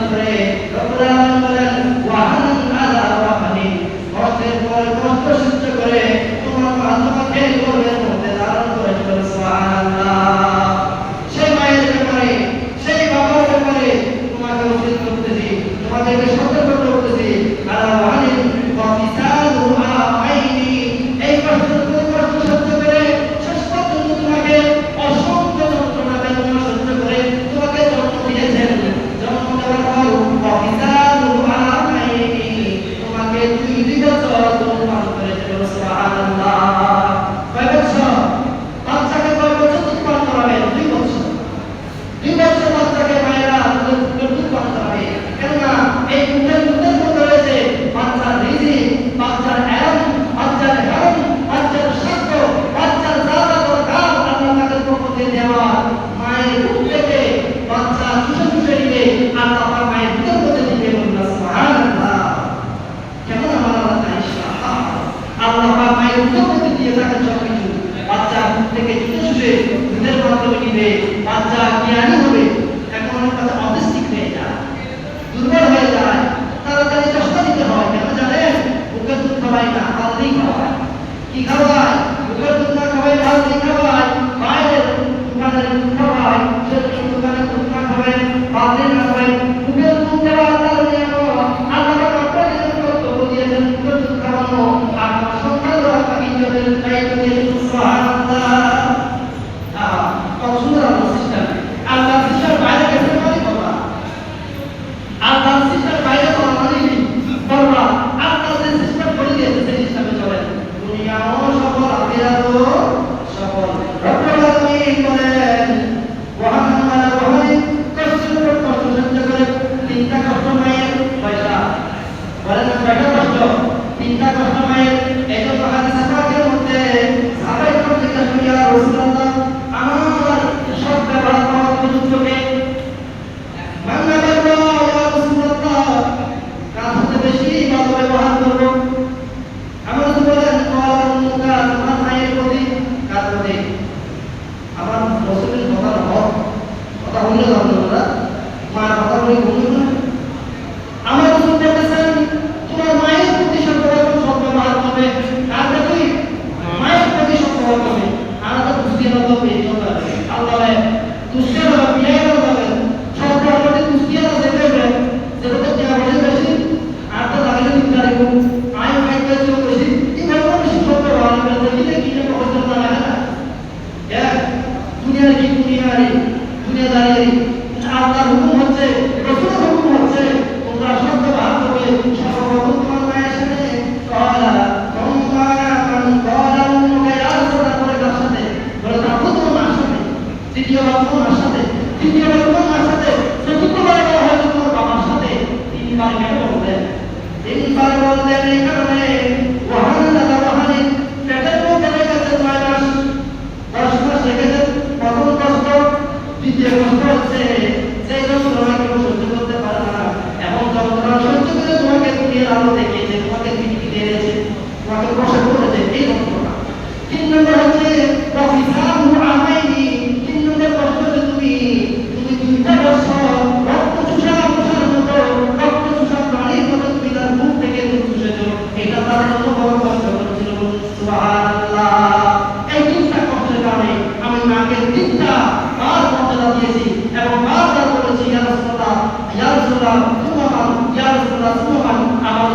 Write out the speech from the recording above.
করে রব্বুল আলামিন বলেন ওয়াহানান আলা ওয়াহানিন, কষ্টের পর কষ্ট সহ্য করে তোমার মা তোমাকে গর্ভের মধ্যে ধারণ করেছিল। সুবহানাল্লাহ। সেই মায়ের ব্যাপারে, সেই বাবার ব্যাপারে তোমাকে উচিত করতেছি, তোমাদেরকে সতর্ক করতেছি। আলা ওয়াহানিন ওয়া ফিসালুহা আইনি, এই কষ্ট সহ্য করে শেষ পর্যন্ত তোমাকে অসংখ্য যন্ত্রণা বেদনা সহ্য করে তোমাকে জন্ম দিয়েছেন। জন্ম দেওয়ার পর ওয়া ফিসালুহা আইনি, তোমাকে 2 বছর লালন পালন করেছিল। সুবহানাল্লাহ। কয় বছর? বাচ্চাকে কয় বছর দুধ পান করাবে? 2 বছর। 2 বছর বাচ্চাকে মায়েরা দুধ পান করাবে। কেননা এই দুধের মধ্যে রয়েছে বাচ্চার রিজিক, বাচ্চার এলম, বাচ্চার হেলম, বাচ্চার স্বাস্থ্য, বাচ্চার যা যা দরকার আল্লাহ তাকে প্রকৃতি দেওয়া। মায়ের দুধ থেকে বাচ্চা চুষে নিবে, আল্লাহ তার মায়ের দুধের মধ্যে দিবে। সুবহানাল্লাহ। কেমন আমার আল্লাহ তাআলা, আল্লাহ পাক মায়ের দুধের মধ্যে দিয়ে থাকেন সবকিছু। বাচ্চা দুধ থেকে চুষে দুধের মাধ্যমে নিবে, বাচ্চা জ্ঞানী হবে। এখন অনেক বাচ্চা অটিস্টিক হয়ে যায়, দুর্বল হয়ে যায়, তাড়াতাড়ি চশমা দিতে হয়। কেন জানেন? বুকের দুধ খাওয়ায় না, বালতি খাওয়ায়। কি খাওয়ায়? বুকের দুধ না খাওয়ায় বালতি খাওয়ায়, বাইরের দোকানের দুধ খাওয়ায়, সেরকম দোকানের দুধ না খাওয়ায়, বালতি না খাওয়ায়। বুকের দুধ দেওয়ার কারণে আল্লাহ আপনাকে কর্তব্য দিয়েছেন বুকের দুধ খাওয়ানো, আর সন্তানরা আপনাকে ইজ্জতের দায়িত্ব দিয়েছেন। সুবহানাল্লাহ। কত সুন্দর আল্লাহ সিস্টেম। আল্লাহ সিস্টেম বাইরে গেছে মানে কথা, আল্লাহ সিস্টেম বাইরে কোনো মানে নেই। বলবা আল্লাহ যে সিস্টেম করে দিয়েছে সেই সিস্টেমে চলেন। দুনিয়াও সফল, আখিরাতও সফল। রব্বুল আলামিন বলেন ওয়াহানান আলা ওয়াহানিন, কষ্টের উপর কষ্ট সহ্য করে। 3টা কষ্ট মায়ের, কয়টা? বলেন না কয়টা কষ্ট? 3টা কষ্ট মায়ের। এই জন্য হাদিস পাকের মধ্যে সাহাবায়ে কেরাম জিজ্ঞাসা করেন ইয়া রাসূলুল্লাহ, আমার সব ব্যবহার করার উপযুক্ত কে? বাংলা বলবো ইয়া রাসূলুল্লাহ, কার সাথে বেশি ভালো ব্যবহার করব? আমার তো বলেন মুখা, তোমার মায়ের প্রতি, কার প্রতি? আমার রাসূলের কথার হক, কথা বললে আপনারা মার কথা বলে বলুন না। আমার রাসূল বলেছেন তোমার মায়ের প্রতি সর্বপ্রথম সৎ ব্যবহার করবে। কার প্রতি? মায়ের প্রতি সৎ ব্যবহার করবে। আর তো দুষ্টিয়া না হবে, আল্লাহ দুষ্টিয়া না বিয়ে না হবে, সব প্রতি দুষ্টিয়া না দেবে, যেটা দেওয়া বলে বেশি আর তো লাগে নির্ধারিত আই মাই কাছে বেশি এভাবে বেশি সৎ ব্যবহার করবে। কি যে কথা না লাগে না, দুনিয়ার কি দুনিয়াদারি। আল্লাহর হুকুম হচ্ছে, রাসূলের হুকুম হচ্ছে তোমরা সৎ ব্যবহার করবে। সর্বপ্রথম তোমার মায়ের সাথে কলা তোমরা মান কলা উম্মুকা ইয়া রাসূলুল্লাহ করে তার সাথে বলে তারপর তোমার মার সাথে, দ্বিতীয়বার তোমার মার সাথে, তৃতীয়বার তোমার মার সাথে, চতুর্থবার হয়তো তোমার বাবার সাথে। 3বার কেন বললেন? 3বার বললেন এই কারণে ওয়াহানান আলা ওয়াহানিন, পেটের মধ্যে রেখেছে 9 মাস, 10 মাস রেখেছে। প্রথম কষ্ট, দ্বিতীয় কষ্ট হচ্ছে সেই যন্ত্রণা কেউ সহ্য করতে পারে না, এবং যন্ত্রণা সহ্য করে তোমাকে দুনিয়ার আলো দেখিয়েছে, তোমাকে পৃথিবী দিয়েছে, তোমাকে বসে করেছে এই যন্ত্রণা। 3 নম্বর হচ্ছে ওয়াফিসালুহা আইনি, 3 নম্বর কষ্ট হচ্ছে তুমি 2টা বছর রক্ত চুষার মতো, রক্ত চুষার প্রাণীর মতো তুমি তার মুখ থেকে দুধ চুষেছ। এটা তার জন্য বড় কষ্ট হচ্ছিল। সুবহানাল্লাহ। এই 3টা কষ্টের কারণে আমি মাকে 3টা বার মর্যাদা দিয়েছি এবং বারবার বলেছি ইয়া রাসূলুল্লাহ, ইয়া রাসূলুল্লাহ সুবহান, ইয়া রাসূলুল্লাহ সুবহান। আমার